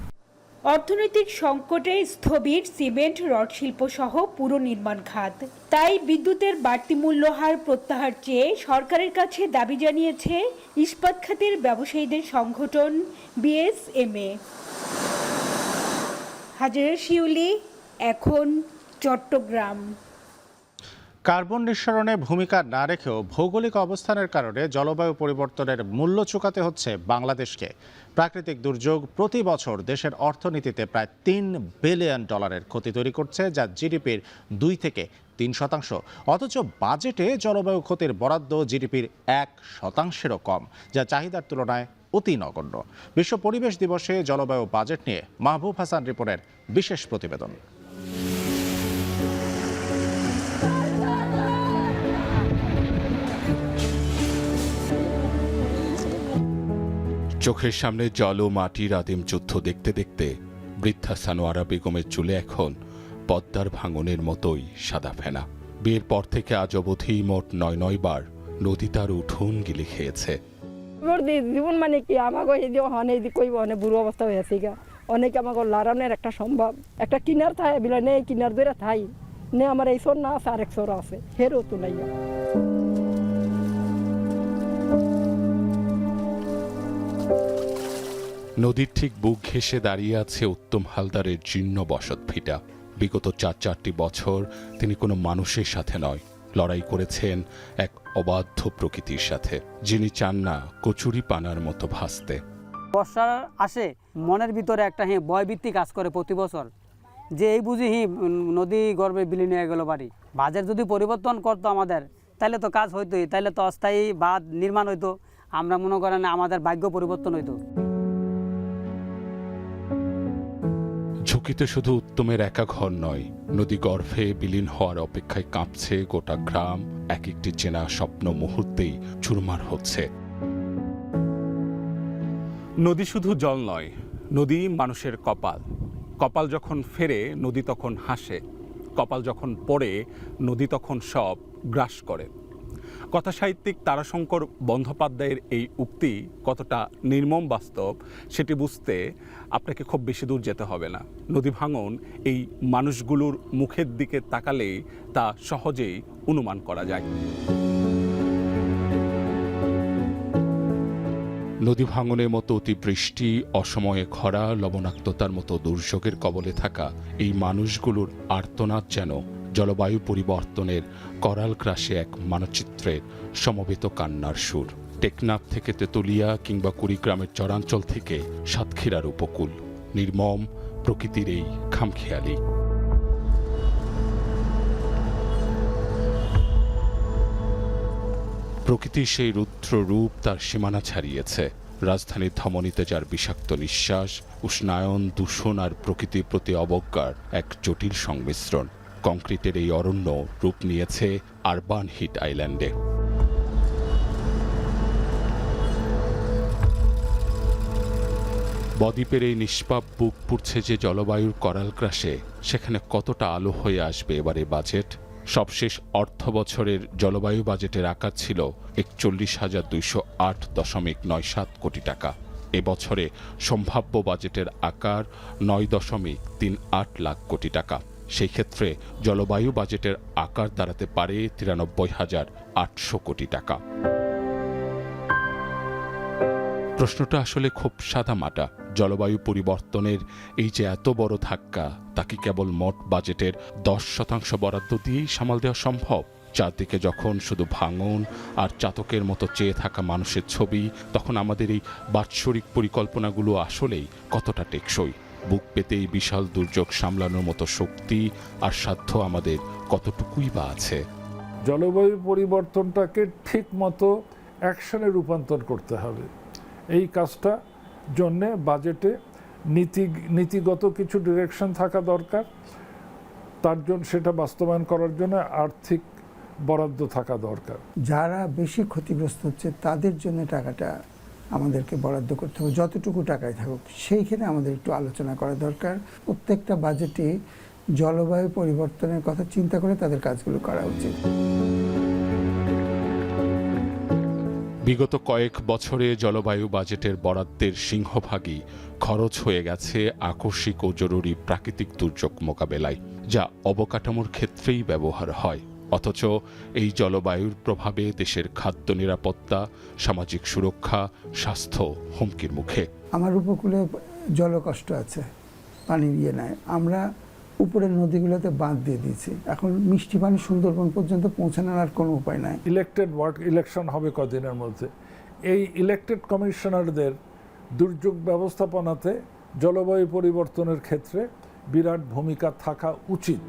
অর্থনৈতিক সংকটে স্থবির সিমেন্ট, রড শিল্প সহ পুরো নির্মাণ খাত। তাই বিদ্যুতের বাড়তি মূল্য হার প্রত্যাহার চেয়ে সরকারের কাছে দাবি জানিয়েছে ইস্পাত খাতের ব্যবসায়ীদের সংগঠন বিএসএমএ। হাজারা শিউলি, এখন চট্টগ্রাম। কার্বন নিঃসরণে ভূমিকা না রেখেও ভৌগোলিক অবস্থানের কারণে জলবায়ু পরিবর্তনের মূল্য চুকাতে হচ্ছে বাংলাদেশকে। প্রাকৃতিক দুর্যোগ প্রতি বছর দেশের অর্থনীতিতে প্রায় $3 বিলিয়ন ক্ষতি তৈরি করছে, যা জিডিপির 2 থেকে 3%। অথচ বাজেটে জলবায়ু ক্ষতির বরাদ্দ জিডিপির 1%-ও কম, যা চাহিদার তুলনায় অতি নগণ্য। বিশ্ব পরিবেশ দিবসে জলবায়ু বাজেট নিয়ে মাহবুব হাসান রিপনের বিশেষ প্রতিবেদন। চোখের সামনে জল ও মাটির আদিম যুদ্ধ দেখতে দেখতে বৃদ্ধা সানোয়ারা বেগমের চুলে এখন পদ্মার ভাঙনের মতোই সাদা ফেনা। বিয়ের পর থেকে আজ অবধি মোট 9 বার নদী তার উঠোন গিলে খেয়েছে। জীবন মানে কি আমাকে কইব অনেক বুড়ো অবস্থা হয়েছে, অনেকে আমাকে লারানের একটা সম্ভব একটা কিনার থাই বিলে নেই, কিনার ধরে থাই নে আমার এই সর না আছে, আরেক সর আছে, হেরও তো নাই। নদীর ঠিক বুক ঘেঁষে দাঁড়িয়ে আছে উত্তম হালদারের জীর্ণ বসত ভিটা। বিগত 4 বছর তিনি কোনো মানুষের সাথে নয়, লড়াই করেছেন এক অবাধ্য প্রকৃতির সাথে, যিনি চান না কচুরি পানার মতো ভাসতে। বর্ষা আসে মনের ভিতরে একটা ভয়ভীতি কাজ করে প্রতি বছর, যে এই বুঝি নদী গর্ভে বিলীন হয়ে গেল বাড়ি। বাজেট যদি পরিবর্তন করতো আমাদের, তাহলে তো কাজ হইতোই, তাহলে তো অস্থায়ী বাঁধ নির্মাণ হইতো। আমরা মনে করেন আমাদের ভাগ্য পরিবর্তন হইতো। ঝুঁকিতে শুধু উত্তমের একা ঘর নয়, নদী গর্ভে বিলীন হওয়ার অপেক্ষায় কাঁপছে গোটা গ্রাম। এক একটি চেনা স্বপ্ন মুহূর্তেই চুরমার হচ্ছে। নদী শুধু জল নয়, নদী মানুষের কপাল। কপাল যখন ফেরে নদী তখন হাসে, কপাল যখন পড়ে নদী তখন সব গ্রাস করে। কথাসাহিত্যিক তারাশঙ্কর বন্দ্যোপাধ্যায়ের এই উক্তি কতটা নির্মম বাস্তব সেটি বুঝতে আপনাকে খুব বেশি দূর যেতে হবে না। নদী ভাঙন এই মানুষগুলোর মুখের দিকে তাকালেই তা সহজেই অনুমান করা যায়। নদী ভাঙনের মতো অতিবৃষ্টি, অসময়ে খরা, লবণাক্ততার মতো দুর্যোগের কবলে থাকা এই মানুষগুলোর আর্তনাদ যেন জলবায়ু পরিবর্তনের করাল গ্রাসে এক মানচিত্রের সমবেত কান্নার সুর। টেকনাফ থেকে তেতুলিয়া কিংবা কুড়িগ্রামের চরাঞ্চল থেকে সাতক্ষীরার উপকূল, নির্মম প্রকৃতির এই খামখেয়ালি। প্রকৃতির সেই রুদ্র রূপ তার সীমানা ছাড়িয়েছে। রাজধানীর ধমনীতে যার বিষাক্ত নিঃশ্বাস, উষ্ণায়ন, দূষণ আর প্রকৃতির প্রতি অবজ্ঞার এক জটিল সংমিশ্রণ। কংক্রিটের এই অরণ্য রূপ নিয়েছে আরবান হিট আইল্যান্ডে। বদ্বীপের এই নিষ্পাপ বুক পুড়ছে যে জলবায়ুর করাল গ্রাসে, সেখানে কতটা আলো হয়ে আসবে এবারে বাজেট? সবশেষ অর্থ বছরের জলবায়ু বাজেটের আকার ছিল ৪১,২০৮.৯৭ কোটি টাকা। এবছরে সম্ভাব্য বাজেটের আকার ৯.৩৮ লাখ কোটি টাকা। সেই ক্ষেত্রে জলবায়ু বাজেটের আকার দাঁড়াতে পারে ৯৩,৮০০ কোটি টাকা। প্রশ্নটা আসলে খুব সাদামাটা। জলবায়ু পরিবর্তনের এই যে এত বড় ধাক্কা, তা কি কেবল মোট বাজেটের ১০% বরাদ্দ দিয়েই সামাল দেওয়া সম্ভব? চারদিকে যখন শুধু ভাঙন আর চাতকের মতো চেয়ে থাকা মানুষের ছবি, তখন আমাদের এই বাৎসরিক পরিকল্পনাগুলো আসলেই কতটা টেকসই? বুক পেতে এই বিশাল দুর্যোগ সামলানোর মতো শক্তি আর সাধ্য আমাদের কতটুকুই বা আছে? জলবায়ু পরিবর্তনটাকে ঠিক মতো অ্যাকশনে রূপান্তর করতে হবে। এই কাজটা জন্যে বাজেটে নীতিগত কিছু ডিরেকশন থাকা দরকার। তার জন্য সেটা বাস্তবায়ন করার জন্য আর্থিক বরাদ্দ থাকা দরকার। যারা বেশি ক্ষতিগ্রস্ত হচ্ছে তাদের জন্য টাকাটা আমাদেরকে বরাদ্দ করতে হবে, যতটুকু টাকায় থাকুক। সেইখানে আমাদের একটু আলোচনা করা দরকার। প্রত্যেকটা বাজেটে জলবায়ু পরিবর্তনের কথা চিন্তা করে তাদের কাজগুলো করা উচিত। বিগত কয়েক বছরে জলবায়ু বাজেটের বরাদ্দের সিংহভাগই খরচ হয়ে গেছে আকস্মিক ও জরুরি প্রাকৃতিক দুর্যোগ মোকাবেলায়, যা অবকাঠামোর ক্ষেত্রেই ব্যবহার হয়। অথচ এই জলবায়ুর প্রভাবে দেশের খাদ্য নিরাপত্তা, সামাজিক সুরক্ষা, স্বাস্থ্য হুমকির মুখে। আমার উপকূলে জলকষ্ট আছে, পানির ইয়ে নাই। আমরা উপরের নদীগুলোতে বাঁধ দিয়ে দিয়েছি, এখন মিষ্টি পানি সুন্দরবন পর্যন্ত পৌঁছানোর আর কোনো উপায় নাই। ইলেকশন হবে কদিনের মধ্যে। এই ইলেকটেড কমিশনারদের দুর্যোগ ব্যবস্থাপনাতে জলবায়ু পরিবর্তনের ক্ষেত্রে বিরাট ভূমিকা থাকা উচিত।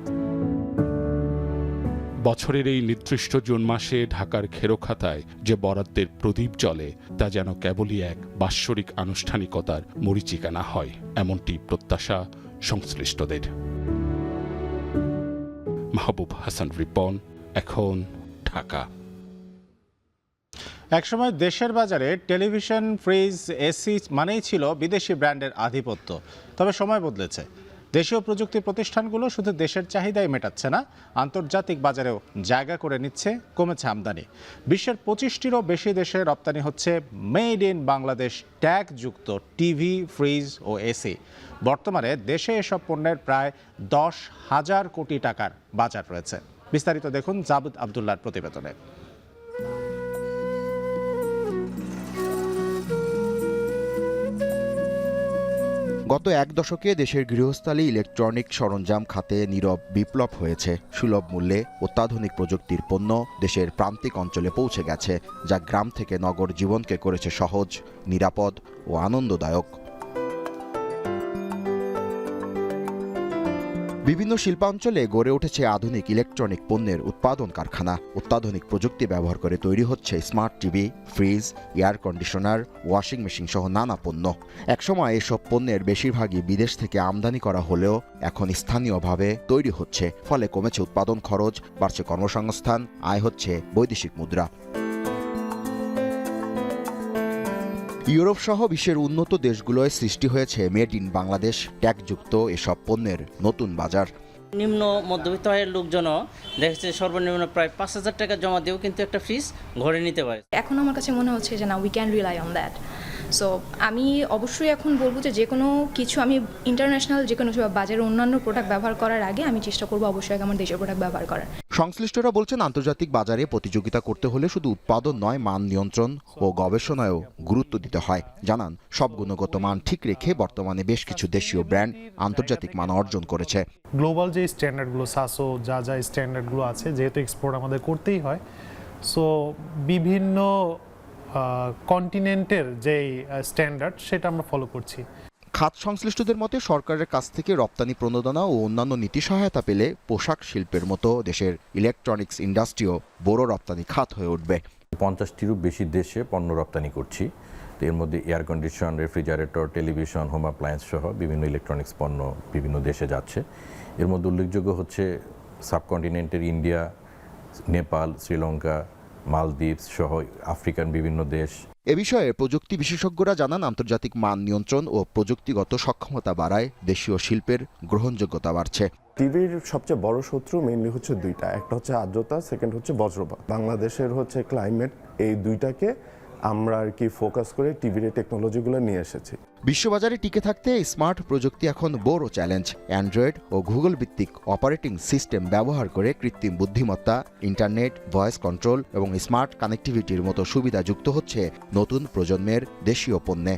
বছরের এই নির্দিষ্ট জুন মাসে ঢাকার খেরোখাতায় যে বরাদ্দের প্রদীপ জ্বলে, তা যেন কেবলই এক বাৎসরিক আনুষ্ঠানিকতার মরীচিকা না হয়, এমনটি প্রত্যাশা সংশ্লিষ্টদের। মাহবুব হাসান রিপন, এখন, ঢাকা। একসময় দেশের বাজারে টেলিভিশন, ফ্রিজ, এসি মানেই ছিল বিদেশি ব্র্যান্ডের আধিপত্য। তবে সময় বদলেছে। দেশীয় প্রযুক্তি প্রতিষ্ঠানগুলো শুধু দেশের চাহিদাই মেটাচ্ছে না, আন্তর্জাতিক বাজারেও জায়গা করে নিচ্ছে, কমেছে আমদানি। বিশ্বের ২৫টিরও বেশি দেশে রপ্তানি হচ্ছে মেড ইন বাংলাদেশ ট্যাগযুক্ত টিভি, ফ্রিজ ও এসি। বর্তমানে দেশে এসব পণ্যের প্রায় ১০,০০০ কোটি টাকার বাজার রয়েছে। বিস্তারিত দেখুন জাবুদ আবদুল্লাহর প্রতিবেদনে। গত এক দশকে দেশের গৃহস্থালী ইলেকট্রনিক সরঞ্জাম খাতে নীরব বিপ্লব হয়েছে। সুলভ মূল্যে অত্যাধুনিক প্রযুক্তির পণ্য দেশের প্রান্তিক অঞ্চলে পৌঁছে গেছে, যা গ্রাম থেকে নগর জীবনকে করেছে সহজ, নিরাপদ ও আনন্দদায়ক। বিভিন্ন শিল্পাঞ্চলে গড়ে উঠেছে আধুনিক ইলেকট্রনিক পণ্যের উৎপাদন কারখানা। অত্যাধুনিক প্রযুক্তি ব্যবহার করে তৈরি হচ্ছে smart TV, fridge, air conditioner, washing machine সহ নানা পণ্য। একসময় এসব পণ্যের বেশিরভাগই বিদেশ থেকে আমদানি করা হলেও এখন স্থানীয়ভাবে তৈরি হচ্ছে। ফলে কমেছে উৎপাদন খরচ, বাড়ছে কর্মসংস্থান, আয় হচ্ছে বৈদেশিক মুদ্রা। ইউরোপ সহ বিশ্বের উন্নত দেশগুলোয় সৃষ্টি হয়েছে মেড ইন বাংলাদেশ ট্যাগযুক্ত এসব পণ্যের নতুন বাজার। নিম্ন মধ্যবিত্ত আয়ের লোকজনও দেখছে সর্বনিম্ন প্রায় ৫,০০০ টাকা জমা দিয়েও কিন্তু একটা ফ্রিজ ঘরে নিতে পারে। এখন আমার কাছে মনে হচ্ছে যে না, we can rely on that. So আমি অবশ্যই এখন বলবো যে কোনো কিছু আমি ইন্টারন্যাশনাল যে কোনো বাজারে অন্যান্য প্রোডাক্ট ব্যবহার করার আগে আমি চেষ্টা করবো অবশ্যই আমার দেশের প্রোডাক্ট ব্যবহার করার। সংশ্লিষ্টরা বলছেন, আন্তর্জাতিক বাজারে প্রতিযোগিতা করতে হলে শুধু উৎপাদন নয়, মান নিয়ন্ত্রণ ও গবেষণায়ও গুরুত্ব দিতে হয়। জানান, সব গুণগত মান ঠিক রেখে বর্তমানে বেশ কিছু দেশীয় ব্র্যান্ড আন্তর্জাতিক মান অর্জন করেছে। গ্লোবাল যে স্ট্যান্ডার্ডগুলো, সাসো যা স্ট্যান্ডার্ডগুলো আছে, যেহেতু এক্সপোর্ট আমাদের করতেই হয়, সো বিভিন্ন কন্টিনেন্টের যে স্ট্যান্ডার্ড সেটা আমরা ফলো করছি। খাত সংশ্লিষ্টদের মতে, সরকারের কাছ থেকে রপ্তানি প্রণোদনা ও অন্যান্য নীতি সহায়তা পেলে পোশাক শিল্পের মতো দেশের ইলেকট্রনিক্স ইন্ডাস্ট্রিও বড় রপ্তানি খাত হয়ে উঠবে। 50টিরও বেশি দেশে পণ্য রপ্তানি করছি। এর মধ্যে air condition, refrigerator, television, home appliance সহ বিভিন্ন ইলেকট্রনিক্স পণ্য বিভিন্ন দেশে যাচ্ছে। এর মধ্যে উল্লেখযোগ্য হচ্ছে সাবকন্টিনেন্টের ইন্ডিয়া, নেপাল, শ্রীলঙ্কা, মালদ্বীপ সহ আফ্রিকান বিভিন্ন দেশ, এ বিষয়ে প্রযুক্তি বিশেষজ্ঞরা জানান, আন্তর্জাতিক মান নিয়ন্ত্রণ ও প্রযুক্তিগত সক্ষমতা বাড়ায় দেশীয় শিল্পের গ্রহণযোগ্যতা বাড়ছে। টিভির সবচেয়ে বড় শত্রু মেইনলি হচ্ছে দুইটা, একটা হচ্ছে আর্দ্রতা, সেকেন্ড হচ্ছে বজ্রপাত। বাংলাদেশের হচ্ছে ক্লাইমেট, এই দুইটাকে আমরা আর কি ফোকাস করে টিভির টেকনোলজিগুলো নিয়ে এসেছি। বিশ্ববাজারে টিকে থাকতে স্মার্ট প্রযুক্তি এখন বড় চ্যালেঞ্জ। অ্যান্ড্রয়েড ও গুগল ভিত্তিক অপারেটিং সিস্টেম ব্যবহার করে কৃত্রিম বুদ্ধিমত্তা, ইন্টারনেট, ভয়েস কন্ট্রোল এবং স্মার্ট কানেক্টিভিটির মতো সুবিধা যুক্ত হচ্ছে নতুন প্রজন্মের দেশীয় পণ্যে।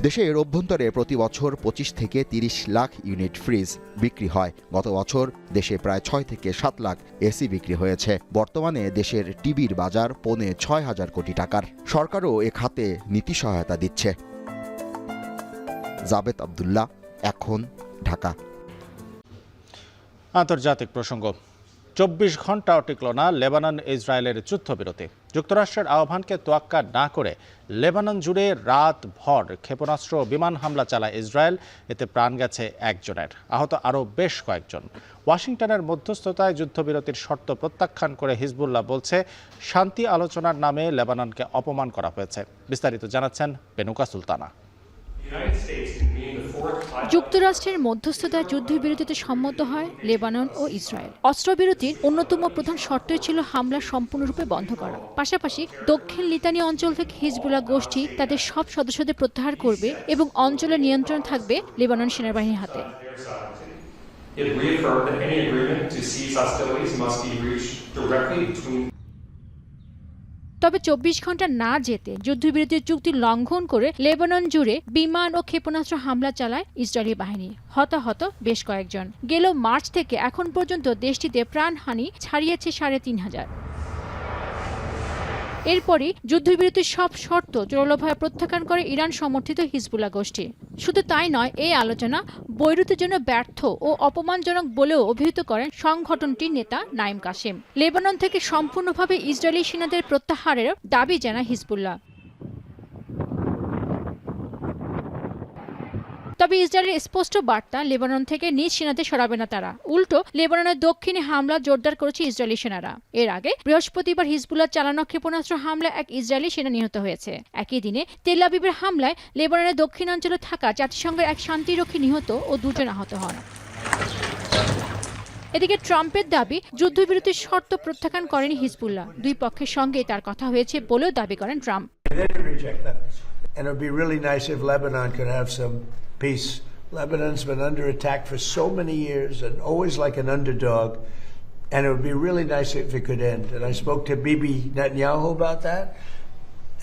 দেশের অভ্যন্তরে প্রতি বছর 25 থেকে 30 লাখ ইউনিট ফ্রিজ বিক্রি হয়। গত বছর দেশে প্রায় 6 থেকে 7 লাখ এসি বিক্রি হয়েছে। বর্তমানে দেশের টিভির বাজার 6,500 কোটি টাকার। সরকারও এ খাতে নীতি সহায়তা দিচ্ছে। জাবেদ আব্দুল্লাহ, এখন, ঢাকা। আন্তর্জাতিক প্রসঙ্গ। 24 ঘন্টাও টিকল না লেবানন ইসরায়েলের যুদ্ধবিরতি। যুক্তরাষ্ট্রের আহ্বানকে তোয়াক্কা না করে লেবানন জুড়ে রাতভর ক্ষেপণাস্ত্র বিমান হামলা চালায় ইসরায়েল। এতে প্রাণ গেছে একজনের, আহত আরও বেশ কয়েকজন। ওয়াশিংটনের মধ্যস্থতায় যুদ্ধবিরতির শর্ত প্রত্যাখ্যান করে হিজবুল্লাহ বলছে, শান্তি আলোচনার নামে লেবাননকে অপমান করা হয়েছে। বিস্তারিত জানাচ্ছেন বেনুকা সুলতানা। যুক্তরাষ্ট্রের মধ্যস্থতায় যুদ্ধবিরতিতে সম্মত হয় লেবানন ও ইসরায়েল। অস্ত্রবিরতির অন্যতম প্রধান শর্তই ছিল হামলা সম্পূর্ণরূপে বন্ধ করা। পাশাপাশি দক্ষিণ লিতানি অঞ্চল থেকে হিজবুল্লাহ গোষ্ঠী তাদের সব সদস্যদের প্রত্যাহার করবে এবং অঞ্চলের নিয়ন্ত্রণ থাকবে লেবানন সেনাবাহিনীর হাতে। তবে 24 ঘন্টা না যেতে যুদ্ধবিরতির চুক্তি লঙ্ঘন করে লেবানন জুড়ে বিমান ও ক্ষেপণাস্ত্র হামলা চালায় ইসরায়েলি বাহিনী। হতাহত বেশ কয়েকজন। গেল মার্চ থেকে এখন পর্যন্ত দেশটিতে প্রাণহানি ছাড়িয়েছে 3,500। এরপরই যুদ্ধবিরতির সব শর্ত জোরালোভাবে প্রত্যাখ্যান করে ইরান সমর্থিত হিজবুল্লাহ গোষ্ঠী। শুধু তাই নয়, এই আলোচনা বৈরুতের জন্য ব্যর্থ ও অপমানজনক বলেও অভিহিত করেন সংগঠনটির নেতা নাইম কাসেম। লেবানন থেকে সম্পূর্ণভাবে ইসরায়েলি সেনাদের প্রত্যাহারের দাবি জানায় হিজবুল্লাহ। তবে ইসরায়েলের স্পষ্ট বার্তা, লেবানন থেকে নিজ সেনাদের সরাবে না তারা। উল্টো লেবাননের দক্ষিণে হামলা জোরদার করেছে ইসরায়েলি সেনারা। এর আগে বৃহস্পতিবার হিজবুল্লাহ চালানো ক্ষেপণাস্ত্র হামলায় এক ইসরায়েলি সেনা নিহত হয়েছে। একই দিনে তেল আবিবের হামলায় লেবাননের দক্ষিণাঞ্চলে থাকা জাতিসংঘের এক শান্তিরক্ষী নিহত ও 2 জন আহত হন। এদিকে ট্রাম্পের দাবি যুদ্ধবিরতির শর্ত প্রত্যাখ্যান করেনি হিজবুল্লাহ। দুই পক্ষের সঙ্গে তার কথা হয়েছে বলেও দাবি করেন Trump. Peace. Lebanon's been under attack for so many years and always like an underdog, and it would be really nice if it could end. And I spoke to Bibi Netanyahu about that,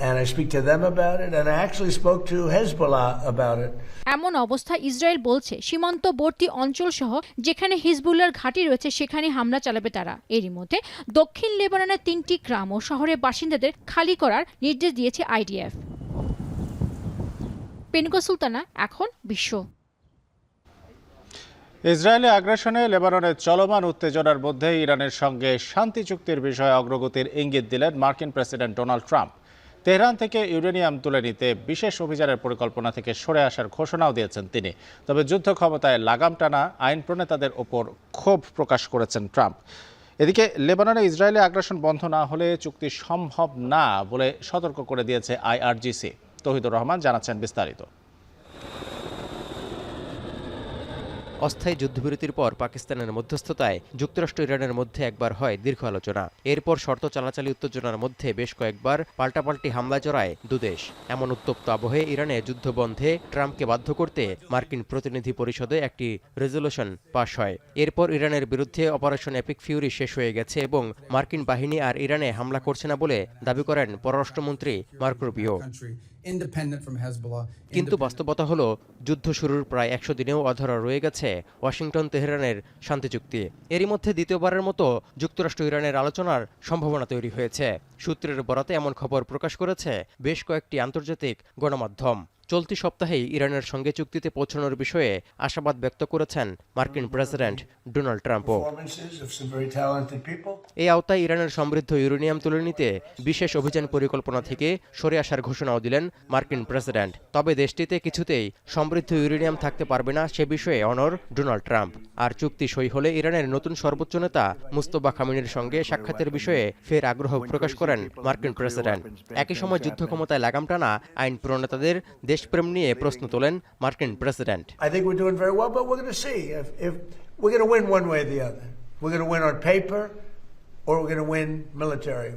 and I speak to them about it, and I actually spoke to Hezbollah about it. এমন অবস্থা ইসরায়েল বলছে সীমান্তবর্তী অঞ্চল সহ যেখানে হিজবুল্লাহর ঘাঁটি রয়েছে সেখানে হামলা চালাবে তারা। এরই মধ্যে দক্ষিণ লেবাননের 3টি গ্রাম ও শহরের বাসিন্দাদের খালি করার নির্দেশ দিয়েছে আইডিএফ। বেনুকা সুলতানা, এখন, বিশ্ব। ইসরায়েলি আগ্রাসনে লেবাননের চলমান উত্তেজনার মধ্যে ইরানের সঙ্গে শান্তি চুক্তির বিষয়ে অগ্রগতির ইঙ্গিত দিলেন মার্কিন প্রেসিডেন্ট ডোনাল্ড ট্রাম্প। তেহরান থেকে ইউরেনিয়াম তুলে নিতে বিশেষ অভিযানের পরিকল্পনা থেকে সরে আসার ঘোষণাও দিয়েছেন তিনি। তবে যুদ্ধ ক্ষমতায় লাগাম টানা আইন প্রণেতাদের ওপর ক্ষোভ প্রকাশ করেছেন ট্রাম্প। এদিকে লেবাননে ইসরায়েলি আগ্রাসন বন্ধ না হলে চুক্তি সম্ভব না বলে সতর্ক করে দিয়েছে IRGC। তৌহিদুর রহমান জানাচ্ছেন বিস্তারিত। অস্থায়ী যুদ্ধবিরতির পর পাকিস্তানের মধ্যস্থতায় যুক্তরাষ্ট্র ইরানের মধ্যে একবার হয় দীর্ঘ আলোচনা। এরপর শর্ত চালাচালি উত্তেজনার মধ্যে বেশ কয়েকবার পাল্টাপাল্টি হামলায় জড়ায় দুদেশ। এমন উত্তপ্ত আবহে ইরানে যুদ্ধ বন্ধে ট্রাম্পকে বাধ্য করতে মার্কিন প্রতিনিধি পরিষদে একটি রেজলিউশন পাশ হয়। এরপর ইরানের বিরুদ্ধে অপারেশন এপিক ফিউরি শেষ হয়ে গেছে এবং মার্কিন বাহিনী আর ইরানে হামলা করছে না বলে দাবি করেন পররাষ্ট্রমন্ত্রী মার্কো রুবিও। কিন্তু বাস্তবতা হলো যুদ্ধ শুরুর প্রায় 100 দিনেও অধরা রয়ে গেছে ওয়াশিংটন তেহরানের শান্তি চুক্তি। এরই মধ্যে দ্বিতীয়বারের মতো যুক্তরাষ্ট্র ইরানের আলোচনার সম্ভাবনা তৈরি হয়েছে। সূত্রের বরাতে এমন খবর প্রকাশ করেছে বেশ কয়েকটি আন্তর্জাতিক গণমাধ্যম। চলতি সপ্তাহেই ইরানের সঙ্গে চুক্তিতে পৌঁছানোর বিষয়ে আশাবাদ ব্যক্ত করেছেন মার্কিন প্রেসিডেন্ট ডোনাল্ড ট্রাম্পও। এই আওতায় ইরানের সমৃদ্ধ ইউরেনিয়াম তুলে নিতে বিশেষ অভিযান পরিকল্পনা থেকে সরে আসার ঘোষণাও দিলেন মার্কিন প্রেসিডেন্ট। তবে দেশটিতে কিছুতেই সমৃদ্ধ ইউরেনিয়াম থাকতে পারবে না সে বিষয়ে অনড় ডোনাল্ড ট্রাম্প। আর চুক্তি সই হলে ইরানের নতুন সর্বোচ্চ নেতা মুস্তফা খামেনির সঙ্গে সাক্ষাতের বিষয়ে ফের আগ্রহ প্রকাশ করেন মার্কিন প্রেসিডেন্ট। একই সময় যুদ্ধ ক্ষমতায় লাগাম টানা আইন প্রণেতাদের দেশপ্রেম নিয়ে প্রশ্ন তোলেন মার্কিন president. I think we're doing very well, but we're going to see if we're going to win one way or the other. We're going to win on paper, or we're going to win military.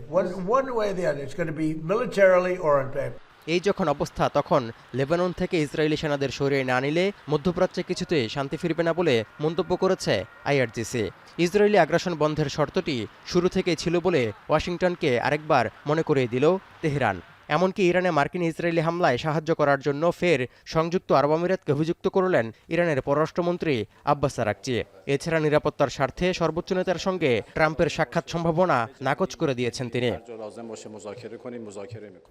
One way or the other. It's going to be militarily or on paper. এই যখন অবস্থা, তখন লেবানন থেকে ইসরায়েলি সেনাদের সরিয়ে না নিলে মধ্যপ্রাচ্যে কিছুতেই শান্তি ফিরবে না বলে মন্তব্য করেছে আইআরজিসি। ইসরায়েলি আগ্রাসন বন্ধের শর্তটি শুরু থেকেই ছিল বলে ওয়াশিংটনকে আরেকবার মনে করিয়ে দিল তেহরান। এমনকি ইরানে মার্কিন ইসরায়েলি হামলায় সাহায্য করার জন্য ফের সংযুক্ত আরব আমিরাতকে অভিযুক্ত করলেন ইরানের পররাষ্ট্রমন্ত্রী আব্বাস আরাকচি। এছাড়া নিরাপত্তার স্বার্থে সর্বোচ্চ নেতার সঙ্গে ট্রাম্পের সাক্ষাৎ সম্ভাবনা নাকচ করে দিয়েছেন তিনি।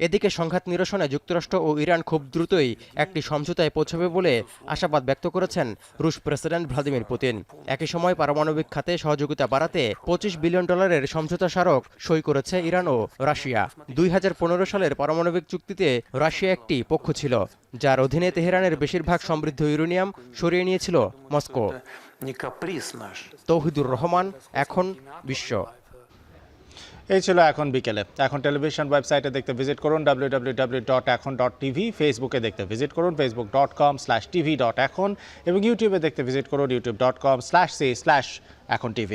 এদিকে সংঘাত নিরসনে যুক্তরাষ্ট্র ও ইরান খুব দ্রুতই একটি সমঝোতায় পৌঁছাবে বলে আশাবাদ ব্যক্ত করেছেন রুশ প্রেসিডেন্ট ভ্লাদিমির পুতিন। একই সময় পারমাণবিক খাতে সহযোগিতা বাড়াতে $25 বিলিয়ন সমঝোতা স্মারক সই করেছে ইরান ও রাশিয়া। 2015 সালের পারমাণবিক চুক্তিতে রাশিয়া একটি পক্ষ ছিল, যার অধীনে তেহরানের বেশিরভাগ সমৃদ্ধ ইউরেনিয়াম সরিয়ে নিয়েছিল মস্কো। তৌহিদুর রহমান, এখন বিশ্ব। এই ছিল এখন বিকেলে। এখন টেলিভিশন ওয়েবসাইটে দেখতে ভিজিট করুন www.ekhon.tv, ফেসবুকে দেখতে ভিজিট করুন facebook.com/tv.ekhon এবং ইউটিউবে দেখতে ভিজিট করুন youtube.com/c/ekhon tv।